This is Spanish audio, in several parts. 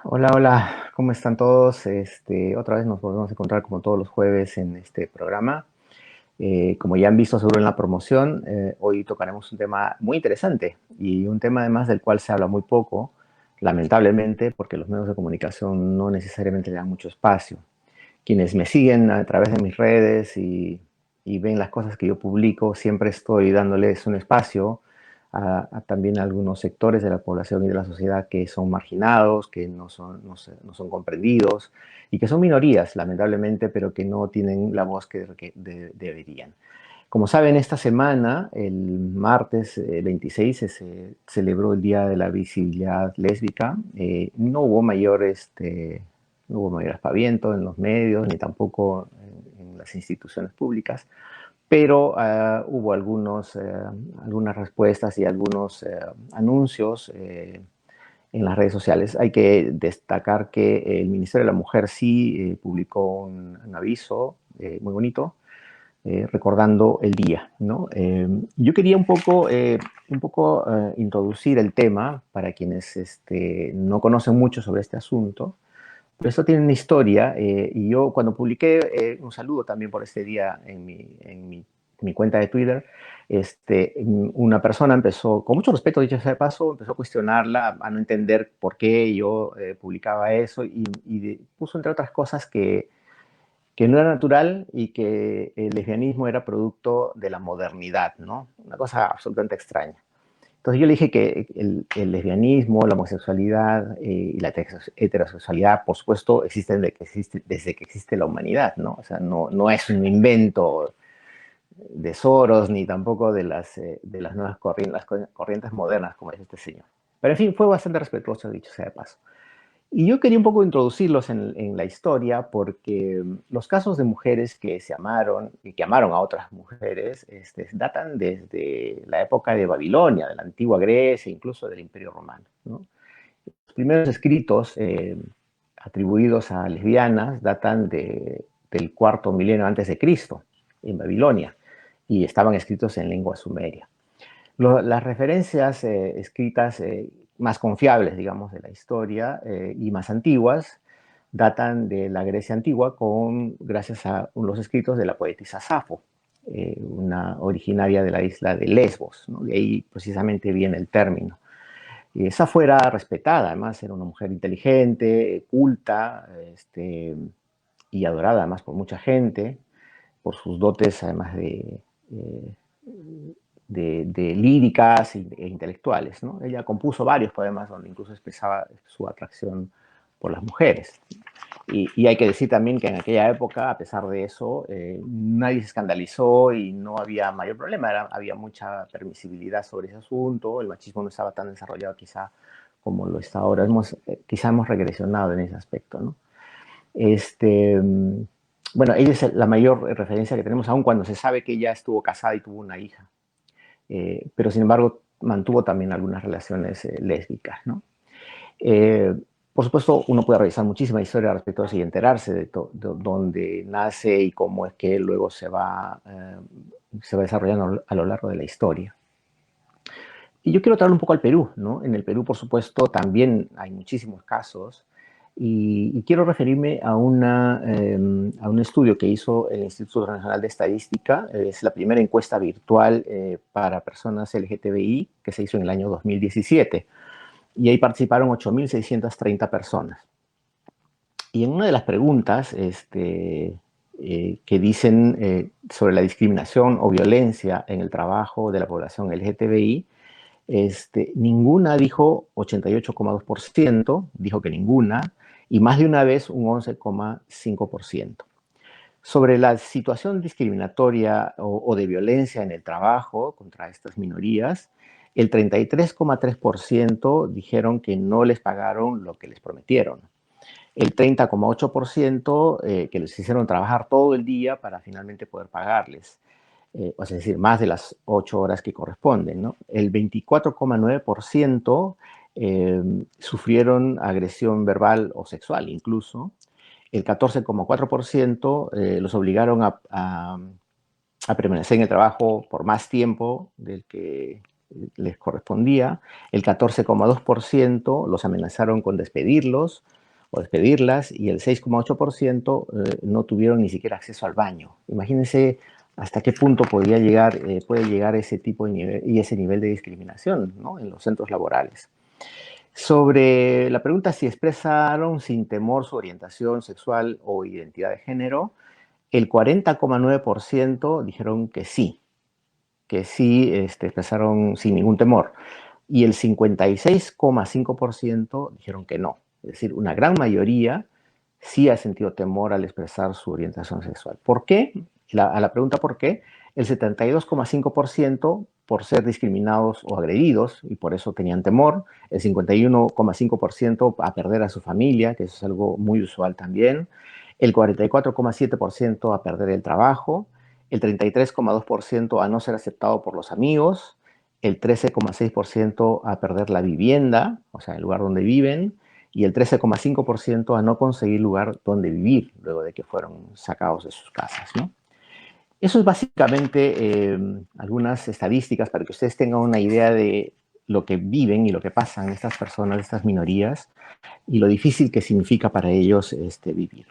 Hola, hola, ¿cómo están todos? Otra vez nos volvemos a encontrar como todos los jueves en este programa. Como ya han visto seguro en la promoción, hoy tocaremos un tema muy interesante y un tema además del cual se habla muy poco, lamentablemente, porque los medios de comunicación no necesariamente le dan mucho espacio. Quienes me siguen a través de mis redes y ven las cosas que yo publico, siempre estoy dándoles un espacio a también a algunos sectores de la población y de la sociedad que son marginados, que no son comprendidos y que son minorías, lamentablemente, pero que no tienen la voz que deberían. Como saben, esta semana, el martes 26, se celebró el Día de la Visibilidad Lésbica. No hubo mayor aspaviento en los medios, ni tampoco en las instituciones públicas, pero hubo algunas respuestas y algunos anuncios en las redes sociales. Hay que destacar que el Ministerio de la Mujer sí publicó un aviso muy bonito recordando el día, ¿no? Yo quería un poco introducir el tema para quienes no conocen mucho sobre este asunto, pero esto tiene una historia y yo cuando publiqué un saludo también por este día en mi cuenta de Twitter, una persona empezó, con mucho respeto dicho sea de paso, empezó a cuestionarla, a no entender por qué yo publicaba eso y puso entre otras cosas que no era natural y que el lesbianismo era producto de la modernidad, ¿no? Una cosa absolutamente extraña. Entonces yo le dije que el lesbianismo, la homosexualidad y la heterosexualidad, por supuesto, existen desde que existe la humanidad, ¿no? O sea, no es un invento de Soros ni tampoco de las nuevas corrientes modernas, como dice este señor. Pero en fin, fue bastante respetuoso, dicho sea de paso. Y yo quería un poco introducirlos en la historia porque los casos de mujeres que se amaron y que amaron a otras mujeres datan desde la época de Babilonia, de la antigua Grecia, incluso del Imperio Romano, ¿no? Los primeros escritos atribuidos a lesbianas datan del cuarto milenio antes de Cristo, en Babilonia, y estaban escritos en lengua sumeria. Las referencias escritas más confiables, digamos, de la historia y más antiguas datan de la Grecia antigua gracias a los escritos de la poetisa Safo, una originaria de la isla de Lesbos, ¿no? De ahí precisamente viene el término. Y Safo era respetada, además era una mujer inteligente, culta, y adorada además por mucha gente, por sus dotes además eh, de líricas e intelectuales, ¿no? Ella compuso varios poemas donde incluso expresaba su atracción por las mujeres. Y hay que decir también que en aquella época, a pesar de eso, nadie se escandalizó y no había mayor problema. Había mucha permisibilidad sobre ese asunto, el machismo no estaba tan desarrollado quizá como lo está ahora. Quizá hemos regresionado en ese aspecto, ¿no? Bueno, ella es la mayor referencia que tenemos, aun cuando se sabe que ella estuvo casada y tuvo una hija, pero sin embargo mantuvo también algunas relaciones lésbicas, ¿no? Eh, por supuesto, uno puede revisar muchísima historia respecto a eso y enterarse de dónde nace y cómo es que luego se va desarrollando a lo largo de la historia. Y yo quiero traerlo un poco al Perú, ¿no? En el Perú, por supuesto, también hay muchísimos casos y quiero referirme a un estudio que hizo el Instituto Nacional de Estadística. Es la primera encuesta virtual para personas LGTBI que se hizo en el año 2017 y ahí participaron 8.630 personas. Y en una de las preguntas que dicen sobre la discriminación o violencia en el trabajo de la población LGTBI, ninguna dijo 88,2%, dijo que ninguna, y más de una vez un 11,5%. Sobre la situación discriminatoria o de violencia en el trabajo contra estas minorías, el 33,3% dijeron que no les pagaron lo que les prometieron. El 30,8% que les hicieron trabajar todo el día para finalmente poder pagarles, es decir, más de las 8 horas que corresponden, ¿no? El 24,9% sufrieron agresión verbal o sexual incluso. El 14,4% los obligaron a permanecer en el trabajo por más tiempo del que les correspondía, el 14,2% los amenazaron con despedirlos o despedirlas y el 6,8% no tuvieron ni siquiera acceso al baño. Imagínense hasta qué punto puede llegar ese tipo de nivel y ese nivel de discriminación, ¿no?, en los centros laborales. Sobre la pregunta si expresaron sin temor su orientación sexual o identidad de género, el 40,9% dijeron que sí expresaron sin ningún temor. Y el 56,5% dijeron que no. Es decir, una gran mayoría sí ha sentido temor al expresar su orientación sexual. ¿Por qué? A la pregunta ¿por qué? El 72,5% por ser discriminados o agredidos y por eso tenían temor, el 51,5% a perder a su familia, que eso es algo muy usual también, el 44,7% a perder el trabajo, el 33,2% a no ser aceptado por los amigos, el 13,6% a perder la vivienda, o sea, el lugar donde viven, y el 13,5% a no conseguir lugar donde vivir luego de que fueron sacados de sus casas, ¿no? Eso es básicamente algunas estadísticas para que ustedes tengan una idea de lo que viven y lo que pasan estas personas, estas minorías, y lo difícil que significa para ellos vivir.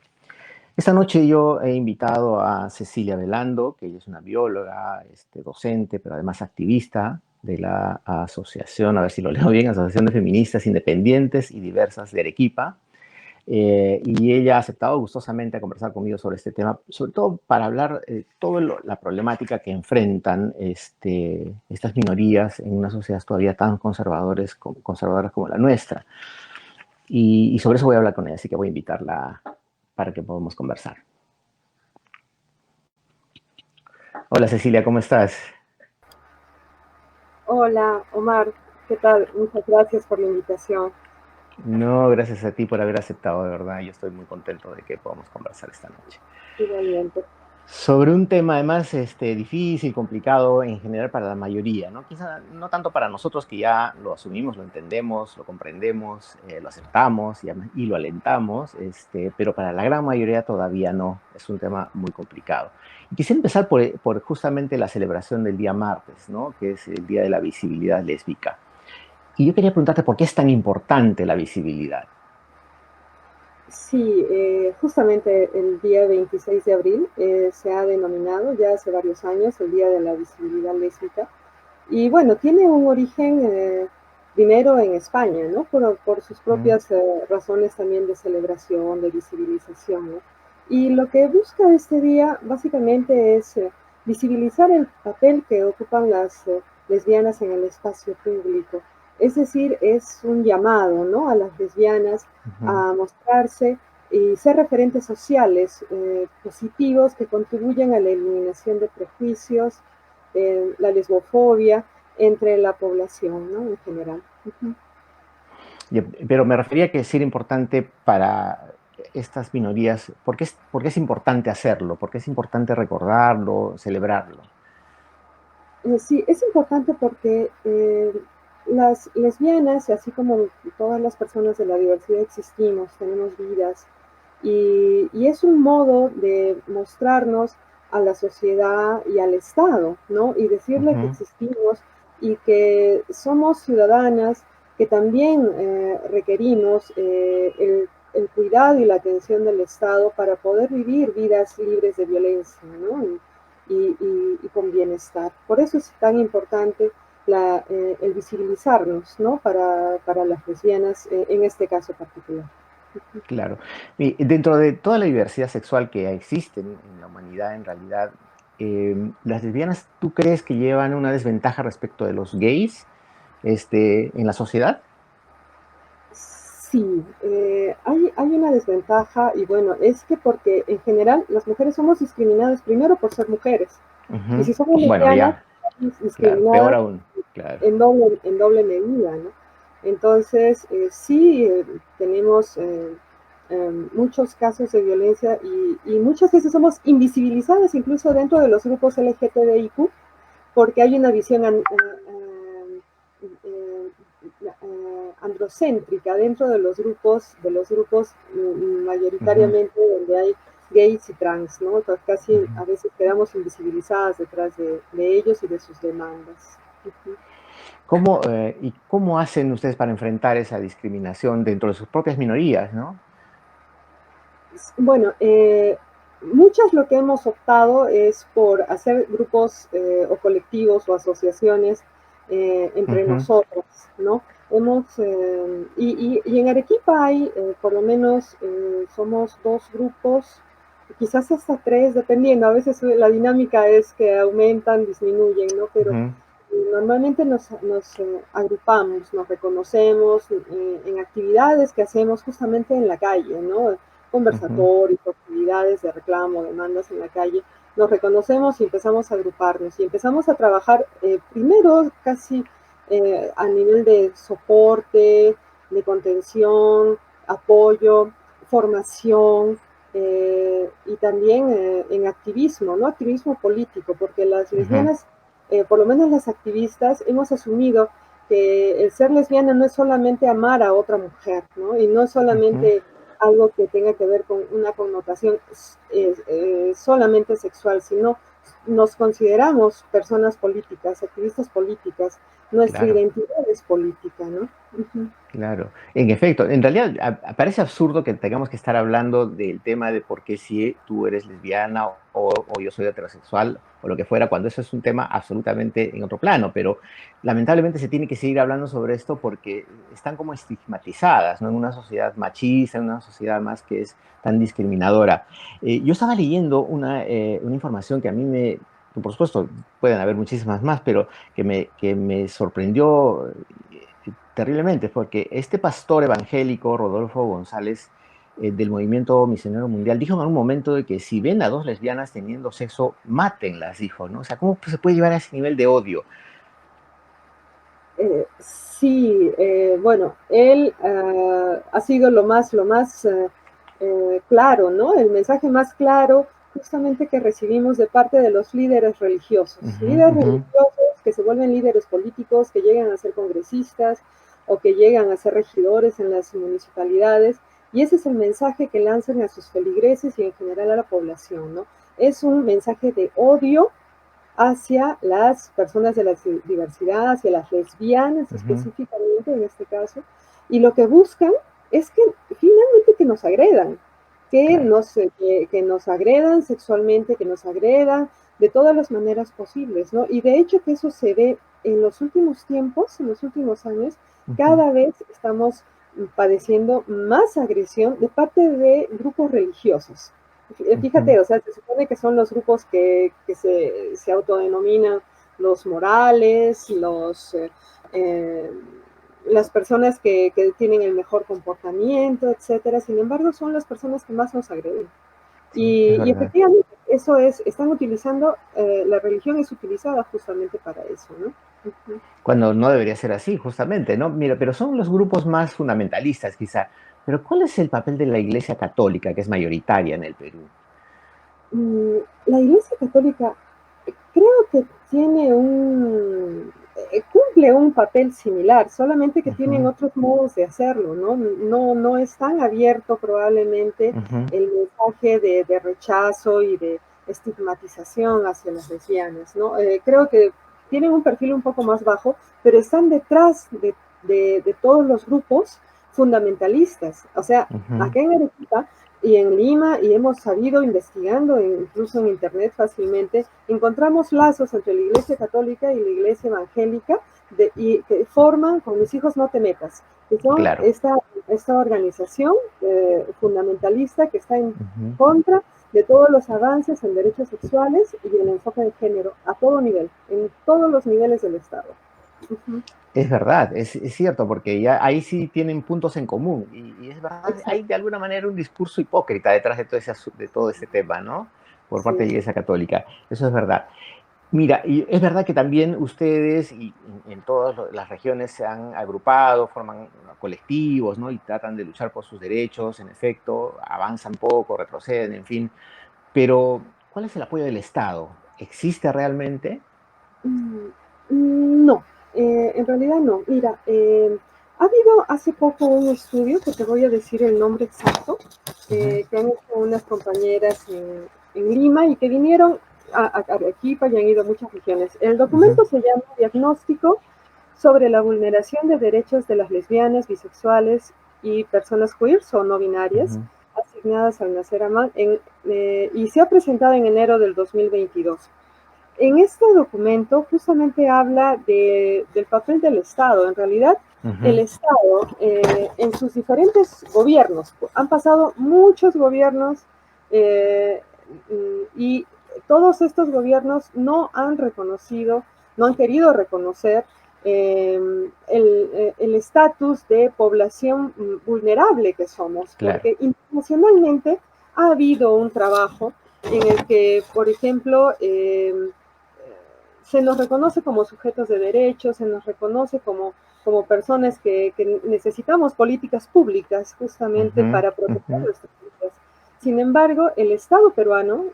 Esta noche yo he invitado a Cecilia Velando, que ella es una bióloga, docente, pero además activista de la asociación, a ver si lo leo bien, Asociación de Feministas Independientes y Diversas de Arequipa. Y ella ha aceptado gustosamente a conversar conmigo sobre este tema, sobre todo para hablar de toda la problemática que enfrentan estas minorías en una sociedad todavía tan conservadoras como la nuestra. Y sobre eso voy a hablar con ella, así que voy a invitarla para que podamos conversar. Hola Cecilia, ¿cómo estás? Hola, Omar, ¿qué tal? Muchas gracias por la invitación. No, gracias a ti por haber aceptado, de verdad. Yo estoy muy contento de que podamos conversar esta noche. Igualmente. Sobre un tema además difícil, complicado en general para la mayoría, ¿no? Quizá no tanto para nosotros que ya lo asumimos, lo entendemos, lo comprendemos, lo aceptamos y lo alentamos, pero para la gran mayoría todavía no. Es un tema muy complicado. Y quisiera empezar por justamente la celebración del día martes, ¿no?, que es el Día de la Visibilidad Lésbica. Y yo quería preguntarte por qué es tan importante la visibilidad. Sí, justamente el día 26 de abril se ha denominado ya hace varios años el Día de la Visibilidad Lésbica. Y bueno, tiene un origen primero en España, ¿no? Por sus Mm, propias razones también de celebración, de visibilización, ¿no? Y lo que busca este día básicamente es visibilizar el papel que ocupan las lesbianas en el espacio público. Es decir, es un llamado, ¿no?, a las lesbianas ujú. a mostrarse y ser referentes sociales positivos que contribuyen a la eliminación de prejuicios, la lesbofobia entre la población, ¿no?, en general. Uh-huh. Pero me refería a que sí era importante para estas minorías. ¿Por qué es importante hacerlo? ¿Por qué es importante recordarlo, celebrarlo? Sí, es importante porque las lesbianas, así como todas las personas de la diversidad existimos, tenemos vidas, y es un modo de mostrarnos a la sociedad y al Estado, ¿no? Y decirle que Ujú. existimos y que somos ciudadanas que también requerimos el cuidado y la atención del Estado para poder vivir vidas libres de violencia, ¿no? Y con bienestar. Por eso es tan importante el visibilizarnos, ¿no?, para las lesbianas en este caso particular. Claro. Y dentro de toda la diversidad sexual que existe en la humanidad, en realidad, ¿las lesbianas tú crees que llevan una desventaja respecto de los gays en la sociedad? Sí, hay una desventaja y bueno, es que porque en general las mujeres somos discriminadas primero por ser mujeres y Ujú. si somos Bueno, lesbianas ya, somos claro, peor discriminadas aún, claro. en doble medida, ¿no? Entonces, sí, tenemos muchos casos de violencia y muchas veces somos invisibilizadas incluso dentro de los grupos LGTBIQ porque hay una visión androcéntrica dentro de los grupos Ujú, mayoritariamente donde hay gays y trans, ¿no? Entonces, casi ujú. a veces quedamos invisibilizadas detrás de ellos y de sus demandas. Uh-huh. ¿Y cómo hacen ustedes para enfrentar esa discriminación dentro de sus propias minorías, ¿no? Bueno, muchas lo que hemos optado es por hacer grupos o colectivos o asociaciones entre Ujú, nosotros, ¿no? Y en Arequipa hay, por lo menos, somos dos grupos, quizás hasta tres, dependiendo. A veces la dinámica es que aumentan, disminuyen, ¿no? Pero ujú, normalmente nos agrupamos, nos reconocemos en actividades que hacemos justamente en la calle, ¿no? ujú, Conversatorios, actividades de reclamo, demandas en la calle. Nos reconocemos y empezamos a agruparnos y empezamos a trabajar primero casi a nivel de soporte, de contención, apoyo, formación, y también en activismo, ¿no? Activismo político, porque las ujú, lesbianas, por lo menos las activistas, hemos asumido que el ser lesbiana no es solamente amar a otra mujer, ¿no? Y no es ujú. solamente algo que tenga que ver con una connotación solamente sexual, sino nos consideramos personas políticas, activistas políticas, nuestra Claro. identidad es política, ¿no? Uh -huh. Claro, en efecto, en realidad parece absurdo que tengamos que estar hablando del tema de por qué si tú eres lesbiana o yo soy heterosexual o lo que fuera, cuando eso es un tema absolutamente en otro plano, pero lamentablemente se tiene que seguir hablando sobre esto porque están como estigmatizadas, ¿no? En una sociedad machista, en una sociedad más que es tan discriminadora. Yo estaba leyendo una información que a mí por supuesto, pueden haber muchísimas más, pero que me sorprendió terriblemente, porque este pastor evangélico, Rodolfo González, del movimiento misionero mundial, dijo en algún momento de que si ven a dos lesbianas teniendo sexo, mátenlas, dijo, ¿no? O sea, ¿cómo se puede llevar a ese nivel de odio? Sí, bueno, él ha sido lo más claro, ¿no? El mensaje más claro justamente que recibimos de parte de los Ujú, líderes ujú, religiosos que se vuelven líderes políticos, que llegan a ser congresistas o que llegan a ser regidores en las municipalidades, y ese es el mensaje que lanzan a sus feligreses y en general a la población, ¿no? Es un mensaje de odio hacia las personas de la diversidad, hacia las lesbianas ujú. específicamente en este caso, y lo que buscan es que finalmente que nos agredan, Claro. que nos agredan sexualmente, que nos agredan de todas las maneras posibles, ¿no? Y de hecho que eso se ve en los últimos tiempos, en los últimos años, Ujú, cada vez estamos padeciendo más agresión de parte de grupos religiosos. ujú. Fíjate, o sea, se supone que son los grupos que se autodenominan los morales, eh, las personas que tienen el mejor comportamiento, etcétera. Sin embargo, son las personas que más nos agreden. Sí, es Y verdad. efectivamente, están utilizando, la religión es utilizada justamente para eso, ¿no? Uh -huh. Cuando no debería ser así, justamente, ¿no? Mira, pero son los grupos más fundamentalistas, quizá. Pero ¿cuál es el papel de la Iglesia Católica, que es mayoritaria en el Perú? La Iglesia Católica creo que cumple un papel similar, solamente que tienen Ujú, otros modos de hacerlo, ¿no? No es tan abierto probablemente ujú, el mensaje de rechazo y de estigmatización hacia las lesbianas, ¿no? Creo que tienen un perfil un poco más bajo, pero están detrás de todos los grupos fundamentalistas. O sea, ujú. acá en Arequipa y en Lima, y hemos sabido investigando, incluso en Internet fácilmente, encontramos lazos entre la Iglesia Católica y la Iglesia Evangélica y que forman Con mis hijos no te metas, que son Claro. esta organización fundamentalista que está en Ujú. contra de todos los avances en derechos sexuales y el enfoque de género a todo nivel, en todos los niveles del Estado. Uh -huh. Es verdad, es cierto, porque ya ahí sí tienen puntos en común. Y es verdad, hay Exacto, de alguna manera un discurso hipócrita detrás de de todo ese tema, ¿no? Por parte de la sí. Iglesia Católica. Eso es verdad. Mira, y es verdad que también ustedes y en todas las regiones se han agrupado, forman colectivos, ¿no? Y tratan de luchar por sus derechos, en efecto, avanzan poco, retroceden, en fin. Pero, ¿cuál es el apoyo del Estado? ¿Existe realmente? No, en realidad no. Mira, ha habido hace poco un estudio, que te voy a decir el nombre exacto, Ujú, que han hecho unas compañeras en Lima y que vinieron a Arequipa y han ido a muchas regiones. El ujú, documento se llama Diagnóstico sobre la vulneración de derechos de las lesbianas, bisexuales y personas queers o no binarias, Ujú, asignadas al nacer y se ha presentado en enero del 2022. En este documento justamente habla del papel del Estado. En realidad, el ujú, Estado, en sus diferentes gobiernos, han pasado muchos gobiernos eh, y todos estos gobiernos no han reconocido, no han querido reconocer el estatus de población vulnerable que somos, claro. porque internacionalmente ha habido un trabajo en el que, por ejemplo, se nos reconoce como sujetos de derechos, se nos reconoce como personas que necesitamos políticas públicas justamente Ujú, para proteger ujú, nuestras vidas. Sin embargo, el Estado peruano,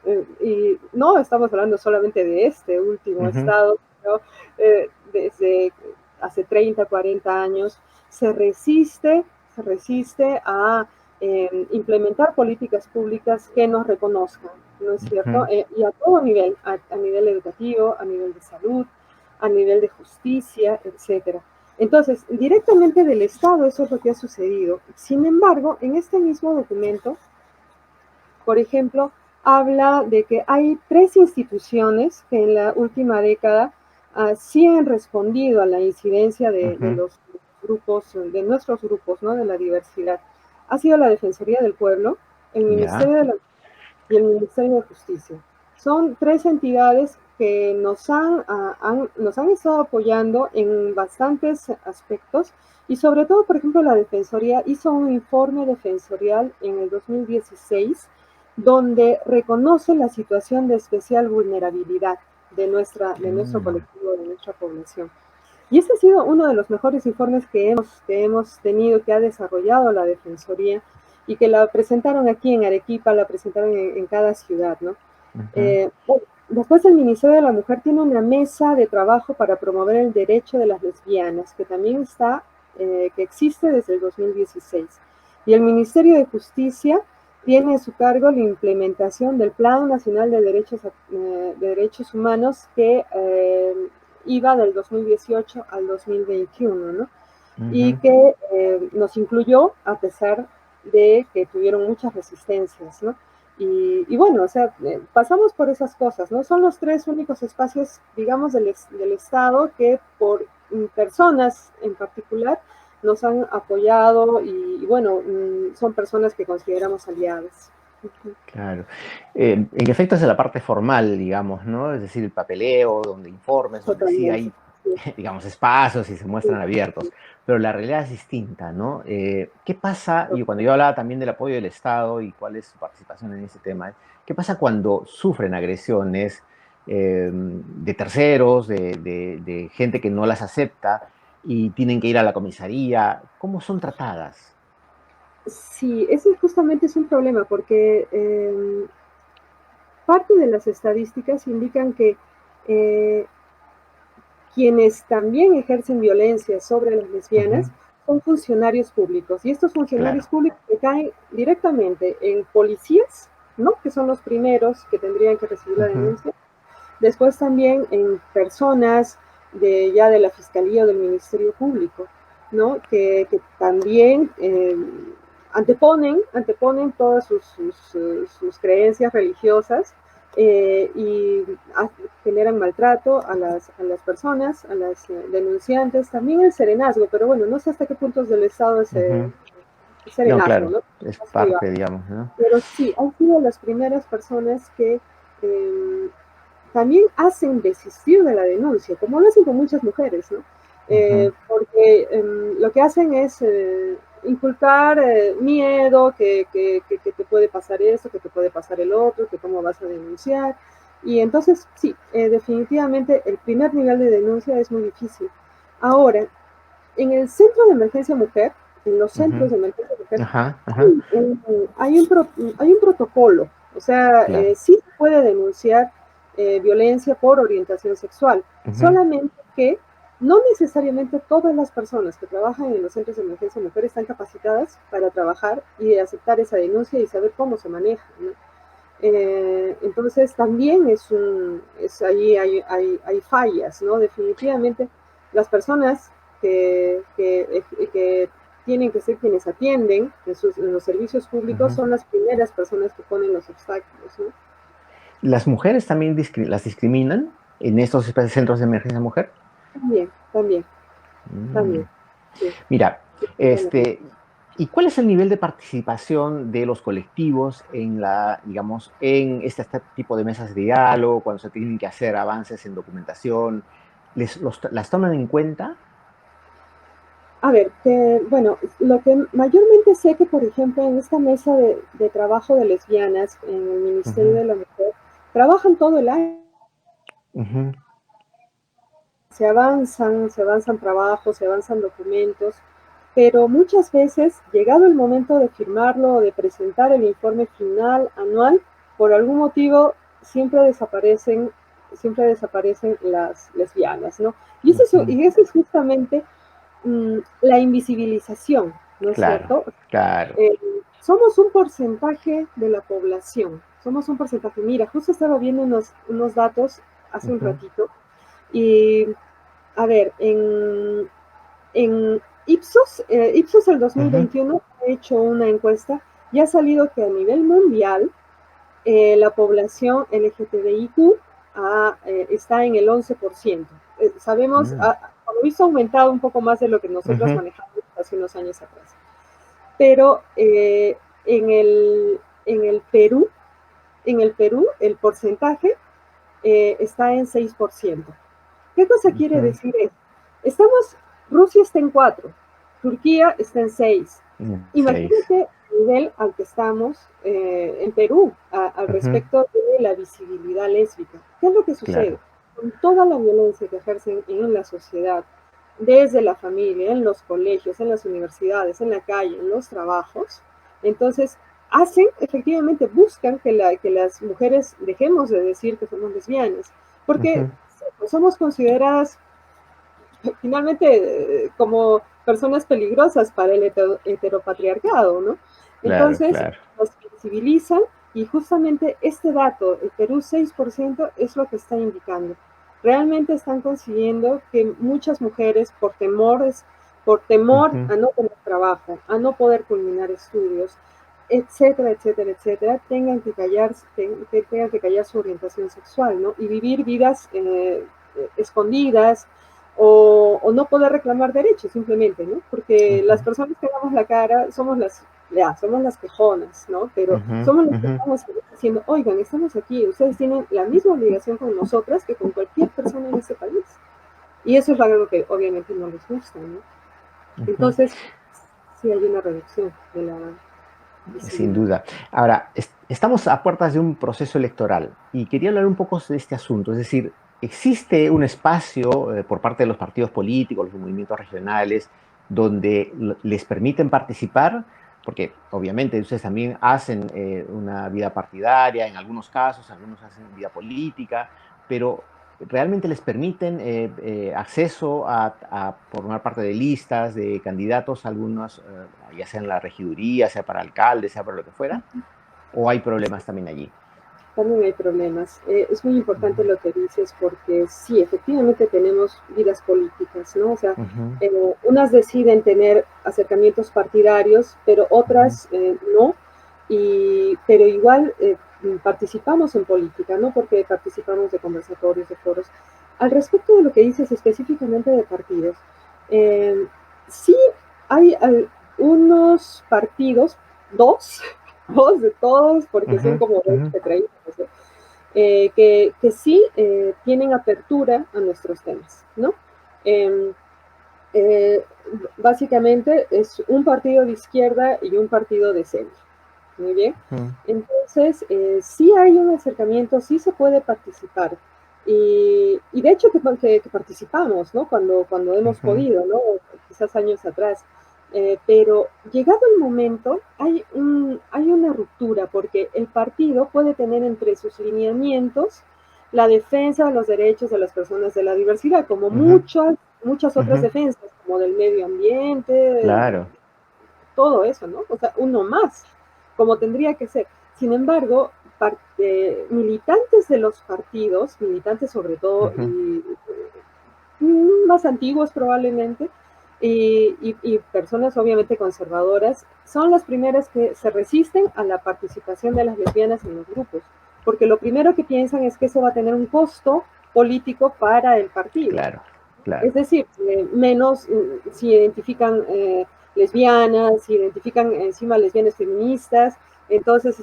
y no estamos hablando solamente de este último ujú, Estado, sino, desde hace 30, 40 años, se resiste a implementar políticas públicas que nos reconozcan, ¿no es cierto? ujú. Y a todo nivel, a nivel educativo, a nivel de salud, a nivel de justicia, etcétera. Entonces, directamente del Estado eso es lo que ha sucedido. Sin embargo, en este mismo documento, por ejemplo, habla de que hay 3 instituciones que en la última década sí han respondido a la incidencia de Ujú, los grupos, de nuestros grupos, ¿no? De la diversidad. Ha sido la Defensoría del Pueblo, el ya, Ministerio de la y el Ministerio de Justicia. Son 3 entidades que nos han estado apoyando en bastantes aspectos y sobre todo, por ejemplo, la Defensoría hizo un informe defensorial en el 2016 donde reconoce la situación de especial vulnerabilidad de nuestro mm, colectivo, de nuestra población. Y este ha sido uno de los mejores informes que hemos tenido, que ha desarrollado la Defensoría y que la presentaron aquí en Arequipa, la presentaron en cada ciudad, ¿no? ujú, Bueno, después el Ministerio de la Mujer tiene una mesa de trabajo para promover el derecho de las lesbianas, que también que existe desde el 2016. Y el Ministerio de Justicia tiene a su cargo la implementación del Plan Nacional de Derechos Humanos que iba del 2018 al 2021, ¿no? Y ujú. que nos incluyó a pesar de que tuvieron muchas resistencias, ¿no? Y bueno, o sea, pasamos por esas cosas, ¿no? Son los 3 únicos espacios, digamos, del Estado que por personas en particular nos han apoyado y bueno, son personas que consideramos aliadas. Claro. En efecto, es la parte formal, digamos, ¿no? Es decir, el papeleo, donde informes, donde sí Totalmente. hay, Sí, digamos, espacios y se sí, muestran abiertos, sí, pero la realidad es distinta, ¿no? ¿Qué pasa? Y cuando total. yo hablaba también del apoyo del Estado y cuál es su participación en ese tema, ¿qué pasa cuando sufren agresiones de terceros, de gente que no las acepta y tienen que ir a la comisaría? ¿Cómo son tratadas? Sí, ese justamente es un problema porque parte de las estadísticas indican que eh, quienes también ejercen violencia sobre las Ujú, lesbianas son funcionarios públicos. Y estos funcionarios claro. públicos caen directamente en policías, ¿no? Que son los primeros que tendrían que recibir la Ujú, denuncia. Después también en personas ya de la Fiscalía o del Ministerio Público, ¿no? Que también anteponen todas sus creencias religiosas y generan maltrato a las personas, a las denunciantes, también el serenazgo, pero bueno, no sé hasta qué puntos del Estado ujú. es No, serenazgo, claro, ¿no? es Más parte, privado. digamos, ¿no? Pero sí, han sido las primeras personas que eh, también hacen desistir de la denuncia, como lo hacen con muchas mujeres, ¿no? Ujú, Porque lo que hacen es inculcar miedo, que te puede pasar esto, que te puede pasar el otro, que cómo vas a denunciar. Y entonces, sí, definitivamente el primer nivel de denuncia es muy difícil. Ahora, en el centro de emergencia mujer, en los centros ujú. de emergencia mujer, Ajá, ajá, hay un protocolo, o sea, claro. sí se puede denunciar violencia por orientación sexual, Ujú, solamente que no necesariamente todas las personas que trabajan en los centros de emergencia mujer están capacitadas para trabajar y aceptar esa denuncia y saber cómo se maneja, ¿no? Entonces también ahí hay fallas, ¿no? Definitivamente las personas que tienen que ser quienes atienden en los servicios públicos Ujú. son las primeras personas que ponen los obstáculos, ¿no? ¿Las mujeres también las discriminan en estos centros de emergencia mujer? También, también, Mm. también, sí, Mira, bueno, ¿y cuál es el nivel de participación de los colectivos en digamos, en este tipo de mesas de diálogo, cuando se tienen que hacer avances en documentación? ¿Las toman en cuenta? a ver, bueno, lo que mayormente sé que, por ejemplo, en esta mesa de trabajo de lesbianas en el Ministerio Ujú, de la Mujer, trabajan todo el año, ujú, se avanzan trabajos, se avanzan documentos, pero muchas veces, llegado el momento de firmarlo o de presentar el informe final anual, por algún motivo siempre desaparecen las lesbianas, ¿no? ujú. Y eso es justamente la invisibilización, ¿no es Claro, cierto? claro. Eh, Somos un porcentaje de la población, somos un porcentaje. Mira, justo estaba viendo unos datos hace un Ujú, ratito y, a ver, en Ipsos, Ipsos el ujú, 2021 ha hecho una encuesta y ha salido que a nivel mundial la población LGTBIQ está en el 11%. Sabemos, mm, por lo visto ha aumentado un poco más de lo que nosotros ujú, manejamos hace unos años atrás. Pero en el Perú, el porcentaje está en 6%. ¿Qué cosa quiere ujú, decir esto? Estamos, Rusia está en 4, Turquía está en 6. seis. Imagínate el nivel al que estamos en Perú al Ujú, respecto de la visibilidad lésbica. ¿Qué es lo que sucede? claro. Con toda la violencia que ejercen en la sociedad, desde la familia, en los colegios, en las universidades, en la calle, en los trabajos, entonces efectivamente, buscan que las mujeres dejemos de decir que somos lesbianas, porque Ujú, pues, somos consideradas finalmente como personas peligrosas para el heteropatriarcado, ¿no? claro, Entonces, claro. nos visibilizan y justamente este dato, el Perú 6%, es lo que está indicando. Realmente están consiguiendo que muchas mujeres, por temor Ujú, a no tener trabajo, a no poder culminar estudios, etcétera, etcétera, etcétera, tengan que callar su orientación sexual, ¿no? Y vivir vidas escondidas, o no poder reclamar derechos simplemente, ¿no? Porque ujú, las personas que damos la cara somos las quejonas, ¿no? Pero ujú, somos los que ujú, estamos diciendo, oigan, estamos aquí, ustedes tienen la misma obligación con nosotras que con cualquier persona en este país. Y eso es algo que obviamente no les gusta, ¿no? ujú. Entonces, sí hay una reducción de la Sin visibilidad. duda. Ahora, estamos a puertas de un proceso electoral y quería hablar un poco de este asunto. Es decir, ¿existe un espacio por parte de los partidos políticos, los movimientos regionales, donde les permiten participar? Porque obviamente ustedes también hacen una vida partidaria, en algunos casos, algunos hacen vida política, pero realmente les permiten acceso a formar parte de listas de candidatos, algunos, ya sea en la regiduría, sea para alcalde, sea para lo que fuera, o hay problemas también allí. También hay problemas. Es muy importante Ujú, lo que dices porque sí, efectivamente tenemos vidas políticas, ¿no? O sea, ujú, unas deciden tener acercamientos partidarios, pero ujú, otras no. Pero igual participamos en política, ¿no? Porque participamos de conversatorios, de foros. Al respecto de lo que dices específicamente de partidos, eh, sí hay unos partidos, dos, dos de todos, porque son ujú, como ujú, 20, 30, no sé, que sí tienen apertura a nuestros temas, ¿no? Eh, eh, Básicamente es un partido de izquierda y un partido de centro. Muy bien. ujú, Entonces, sí hay un acercamiento, sí se puede participar. Y de hecho que participamos, ¿no? Cuando hemos ujú, podido, ¿no? Quizás años atrás. Pero llegado el momento, hay una ruptura, porque el partido puede tener entre sus lineamientos la defensa de los derechos de las personas de la diversidad, como ujú, muchas otras ujú. defensas, como del medio ambiente, Claro. todo eso, ¿no? O sea, uno más, como tendría que ser. Sin embargo, militantes de los partidos, militantes sobre todo, Ujú, más antiguos probablemente, y personas obviamente conservadoras, son las primeras que se resisten a la participación de las lesbianas en los grupos, porque lo primero que piensan es que eso va a tener un costo político para el partido. Claro, claro. Es decir, menos si identifican lesbianas, si identifican encima lesbianas feministas, entonces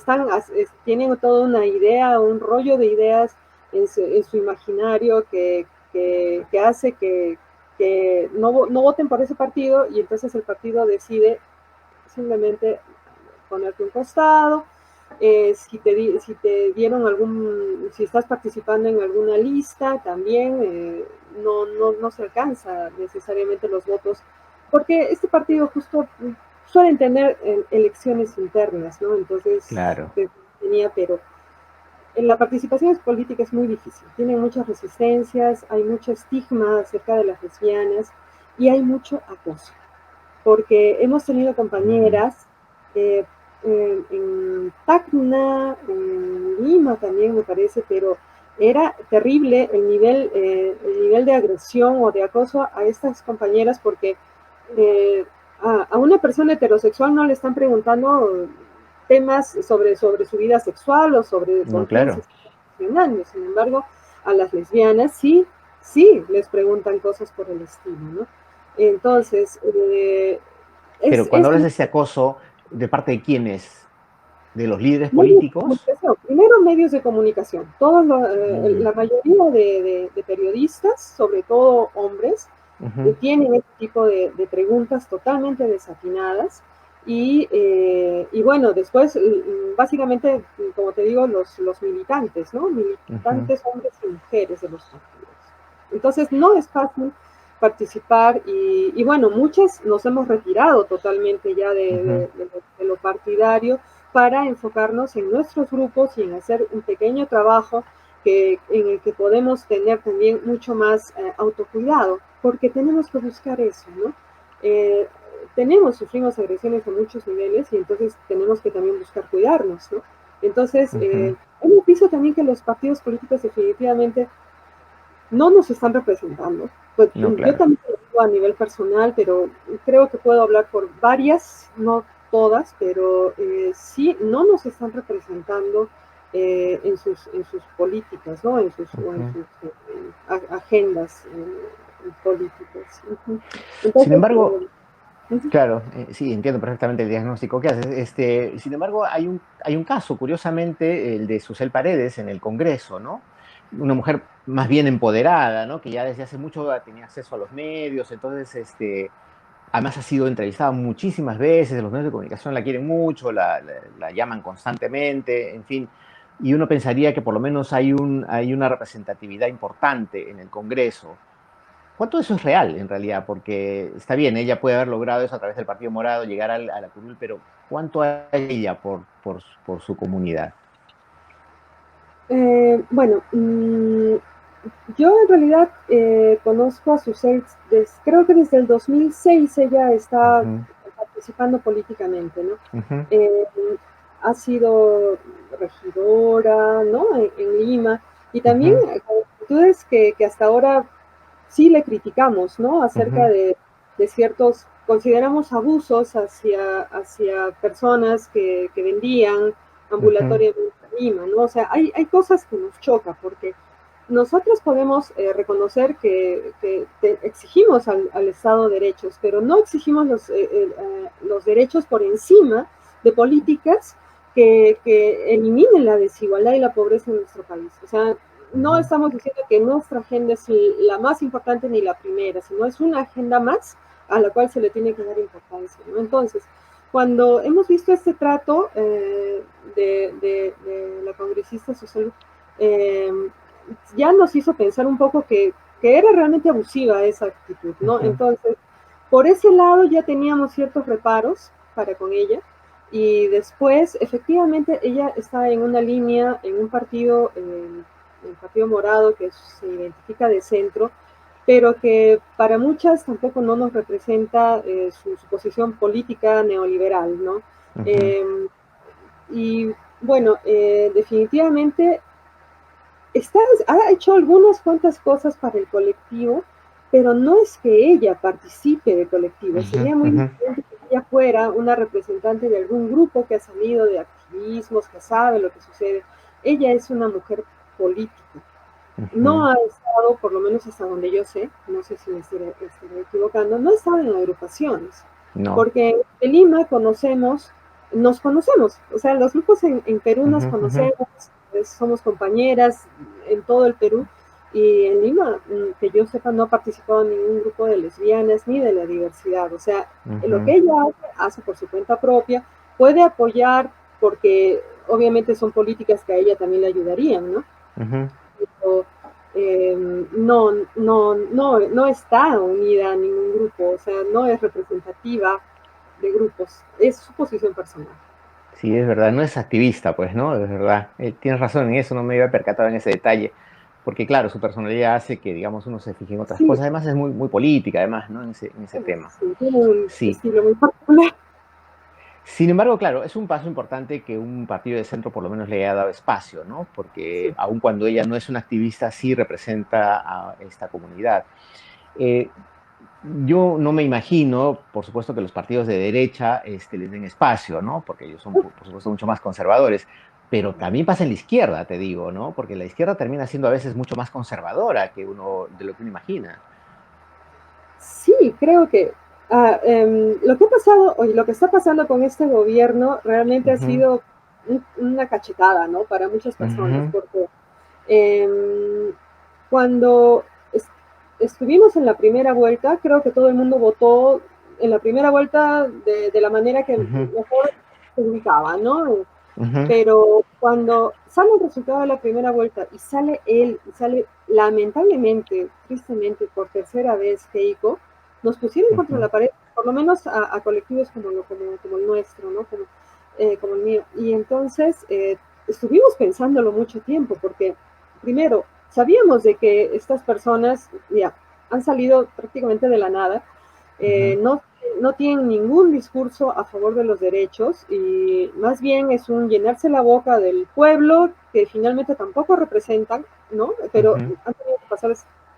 tienen toda una idea, un rollo de ideas en su imaginario que hace que no voten por ese partido, y entonces el partido decide simplemente ponerte un costado. Si estás participando en alguna lista, también no se alcanza necesariamente los votos, porque este partido justo suelen tener elecciones internas, ¿no? Entonces, Claro. pero en la participación política es muy difícil, tiene muchas resistencias, hay mucho estigma acerca de las lesbianas y hay mucho acoso, porque hemos tenido Mm, compañeras eh, en Tacna, en Lima también me parece, pero era terrible el nivel de agresión o de acoso a estas compañeras, porque eh, a una persona heterosexual no le están preguntando temas sobre su vida sexual o sobre no, con quién se claro. está relacionando. Sin embargo, a las lesbianas sí les preguntan cosas por el estilo, ¿no? Entonces, Pero cuando es hablas de ese acoso, ¿de parte de quiénes? ¿De los líderes medios de políticos? comunicación. Primero, medios de comunicación. Mm, La mayoría de periodistas, sobre todo hombres, ujú, tienen este tipo de preguntas totalmente desatinadas. Y bueno, después, básicamente, como te digo, los militantes, ¿no? ujú, Militantes hombres y mujeres de los partidos. Entonces, no es fácil participar y bueno, muchas nos hemos retirado totalmente ya ujú. de lo partidario para enfocarnos en nuestros grupos y en hacer un pequeño trabajo en el que podemos tener también mucho más autocuidado, porque tenemos que buscar eso, ¿no? Eh, sufrimos agresiones a muchos niveles y entonces tenemos que también buscar cuidarnos, ¿no? Entonces, Ujú. hemos visto también que los partidos políticos definitivamente no nos están representando. Pues No, yo claro. también lo digo a nivel personal, pero creo que puedo hablar por varias, no todas, pero sí no nos están representando en sus políticas, ¿no? En Ujú. sus agendas políticas. Sin Entonces, embargo, claro, sí, entiendo perfectamente el diagnóstico que haces. Sin embargo, hay un caso, curiosamente, el de Susel Paredes en el Congreso, ¿no? Una mujer más bien empoderada, ¿no? Que ya desde hace mucho tenía acceso a los medios, entonces, además ha sido entrevistada muchísimas veces, los medios de comunicación la quieren mucho, la llaman constantemente, en fin, y uno pensaría que por lo menos hay una representatividad importante en el Congreso. ¿Cuánto de eso es real en realidad? Porque está bien, ella puede haber logrado eso a través del Partido Morado, llegar a la curul, pero ¿cuánto hay ella por su comunidad? bueno, yo en realidad conozco a Susel, creo que desde el 2006 ella está Ujú, participando políticamente, ¿no? ujú, Eh, ha sido regidora, ¿no? En Lima, y también ujú, actitudes que hasta ahora sí le criticamos, ¿no? Acerca ujú, de ciertos, consideramos abusos hacia personas que vendían ujú, ambulatoriamente en Lima, ¿no? O sea, hay cosas que nos chocan, porque nosotros podemos reconocer que exigimos al Estado derechos, pero no exigimos los derechos por encima de políticas que eliminen la desigualdad y la pobreza en nuestro país. O sea, no ujú. estamos diciendo que nuestra agenda es la más importante ni la primera, sino es una agenda más a la cual se le tiene que dar importancia, ¿no? Entonces, cuando hemos visto este trato de la congresista social, eh, ya nos hizo pensar un poco que era realmente abusiva esa actitud, ¿no? Ujú, Entonces, por ese lado ya teníamos ciertos reparos para con ella, y después, efectivamente, ella está en una línea, en un partido, el Partido Morado, que se identifica de centro, pero que para muchas tampoco no nos representa su posición política neoliberal, ¿no? ujú, Eh, y bueno, definitivamente ha hecho algunas cuantas cosas para el colectivo, pero no es que ella participe de colectivos. Ujú, Sería muy ujú, diferente que ella fuera una representante de algún grupo que ha salido de activismos, que sabe lo que sucede. Ella es una mujer política. No ujú. ha estado, por lo menos hasta donde yo sé, no sé si me estaré equivocando, no ha estado en agrupaciones, No. porque en Lima nos conocemos, o sea, los grupos en Perú nos Ujú, ujú, conocemos, somos compañeras en todo el Perú, y en Lima, que yo sepa, no ha participado en ningún grupo de lesbianas ni de la diversidad, o sea, lo que ujú, ella hace por su cuenta propia, puede apoyar porque obviamente son políticas que a ella también le ayudarían, ¿no? ujú. Pero, no está unida a ningún grupo, o sea, no es representativa de grupos, es su posición personal. Sí, es verdad, no es activista, pues, ¿no? Es verdad. Tienes razón en eso, no me había percatado en ese detalle. Porque, claro, su personalidad hace que, digamos, uno se fije en otras Sí, cosas. Además, es muy, muy política, además, ¿no? En ese tema. sí, tiene un Sí. estilo muy particular. Sin embargo, claro, es un paso importante que un partido de centro por lo menos le haya dado espacio, ¿no? Porque Sí. aun cuando ella no es una activista, sí representa a esta comunidad. Eh, yo no me imagino, por supuesto, que los partidos de derecha les den espacio, ¿no? Porque ellos son, por supuesto, mucho más conservadores. Pero también pasa en la izquierda, te digo, ¿no? Porque la izquierda termina siendo a veces mucho más conservadora de lo que uno imagina. Sí, creo que lo que ha pasado, o lo que está pasando con este gobierno realmente ha Ujú, sido una cachetada, ¿no? Para muchas personas, ujú, porque eh, cuando es, estuvimos en la primera vuelta, creo que todo el mundo votó en la primera vuelta de la manera que ujú, mejor se ubicaba, ¿no? ujú, Pero cuando sale el resultado de la primera vuelta y sale él, y sale lamentablemente, tristemente, por tercera vez Keiko, nos pusieron contra ujú, la pared, por lo menos a colectivos como el nuestro, ¿no? Como el mío. Y entonces estuvimos pensándolo mucho tiempo, porque primero, sabíamos de que estas personas ya han salido prácticamente de la nada, ujú, no tienen ningún discurso a favor de los derechos y más bien es un llenarse la boca del pueblo que finalmente tampoco representan, ¿no? Pero ujú. han tenido que pasar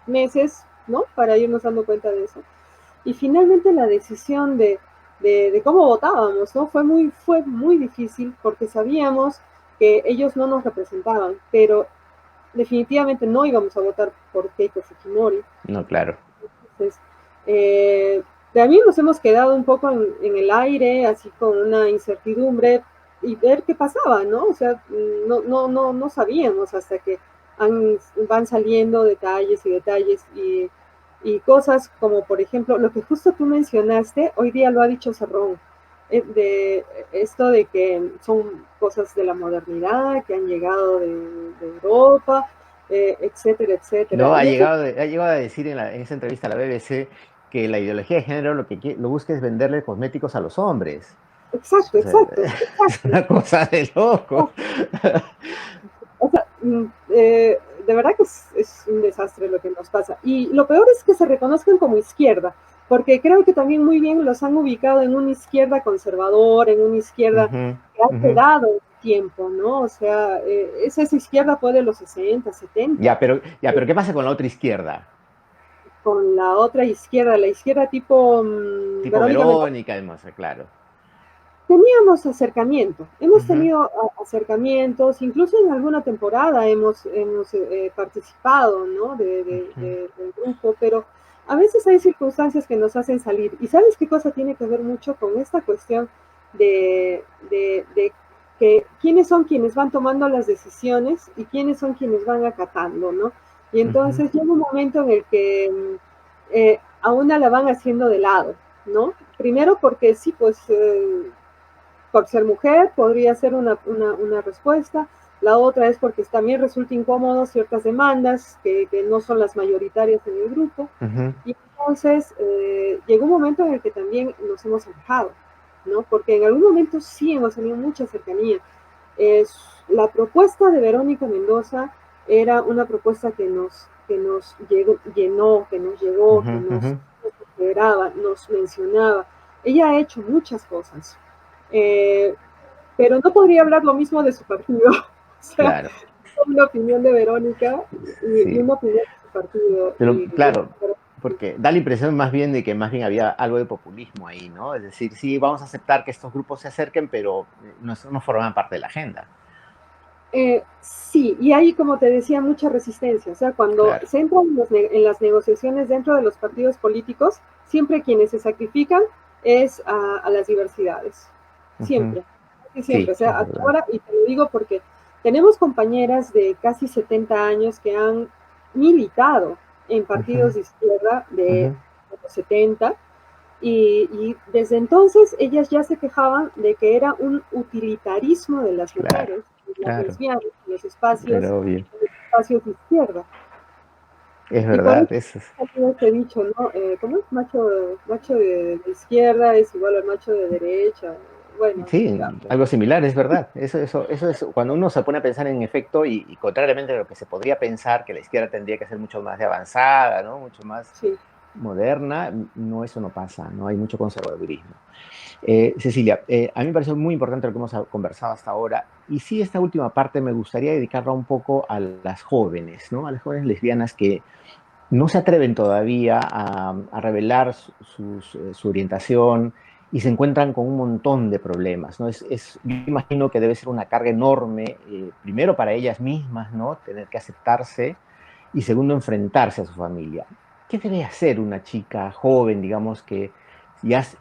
meses, ¿no? Para irnos dando cuenta de eso. Y finalmente la decisión de cómo votábamos, ¿no? Fue muy difícil porque sabíamos que ellos no nos representaban, pero definitivamente no íbamos a votar por Keiko Fujimori. No, claro. Entonces, también nos hemos quedado un poco en el aire, así con una incertidumbre y ver qué pasaba, ¿no? O sea, no sabíamos hasta que van saliendo detalles y detalles y cosas como, por ejemplo, lo que justo tú mencionaste, hoy día lo ha dicho Cerrón, de esto de que son cosas de la modernidad, que han llegado de Europa, etcétera, etcétera. No, Y eso, ha llegado a decir en esa entrevista a la BBC que la ideología de género lo busca es venderle cosméticos a los hombres. exacto, O sea, exacto, es una cosa de loco. o sea, de verdad que es un desastre lo que nos pasa. Y lo peor es que se reconozcan como izquierda, porque creo que también muy bien los han ubicado en una izquierda conservadora, en una izquierda Ujú, que ha ujú. quedado en tiempo, ¿no? O sea, es esa izquierda fue de los 60, 70, Ya, pero ¿qué pasa con la otra izquierda? con la otra izquierda, la izquierda tipo Tipo Verónica Mendoza. Verónica, además, claro. Teníamos acercamiento, hemos Ujú, tenido acercamientos, incluso en alguna temporada hemos participado, ¿no? ujú, del grupo, pero a veces hay circunstancias que nos hacen salir. ¿Y sabes qué cosa tiene que ver mucho con esta cuestión de que quiénes son quienes van tomando las decisiones y quiénes son quienes van acatando, ¿no? Y ujú, entonces llega un momento en el que a una la van haciendo de lado, ¿no? Primero porque sí, pues por ser mujer podría ser una respuesta. La otra es porque también resulta incómodo ciertas demandas que no son las mayoritarias en el grupo. ujú, Y entonces llegó un momento en el que también nos hemos alejado, ¿no? Porque en algún momento sí hemos tenido mucha cercanía. La propuesta de Verónica Mendoza era una propuesta que nos llenó, que nos llegó, ujú, que ujú. nos consideraba, nos mencionaba. Ella ha hecho muchas cosas, eh, pero no podría hablar lo mismo de su partido. O sea, Claro, una opinión de Verónica y sí. una opinión de su partido. Pero Y bueno, claro, pero porque da la impresión más bien de que más bien había algo de populismo ahí, ¿no? Es decir, sí, vamos a aceptar que estos grupos se acerquen, pero no forman parte de la agenda. Sí, y hay, como te decía, mucha resistencia. O sea, cuando Claro. se entra en las negociaciones dentro de los partidos políticos, siempre quienes se sacrifican es a las diversidades. Ujú. Siempre. Y siempre. Sí, O sea, es hasta verdad. ahora, y te lo digo porque tenemos compañeras de casi 70 años que han militado en partidos Ujú, de izquierda de ujú. los 70 y desde entonces ellas ya se quejaban de que era un utilitarismo de las Claro, mujeres, de las claro. lesbianas, Era obvio. en los espacios de izquierda. Es Y por eso verdad, eso es. salió este dicho, ¿no? ¿Cómo es? Macho de izquierda es igual al macho de derecha. Bueno, Sí, ya. algo similar, es verdad. Eso es cuando uno se pone a pensar en efecto y contrariamente a lo que se podría pensar, que la izquierda tendría que ser mucho más de avanzada, ¿no? Mucho más Sí. moderna, no, eso no pasa, no hay mucho conservadurismo. Cecilia, a mí me pareció muy importante lo que hemos conversado hasta ahora y sí, esta última parte me gustaría dedicarla un poco a las jóvenes, ¿no? A las jóvenes lesbianas que no se atreven todavía a revelar su orientación y se encuentran con un montón de problemas, ¿no? Yo imagino que debe ser una carga enorme, primero para ellas mismas, ¿no? Tener que aceptarse y segundo, enfrentarse a su familia. ¿Qué debe hacer una chica joven, digamos, que ya se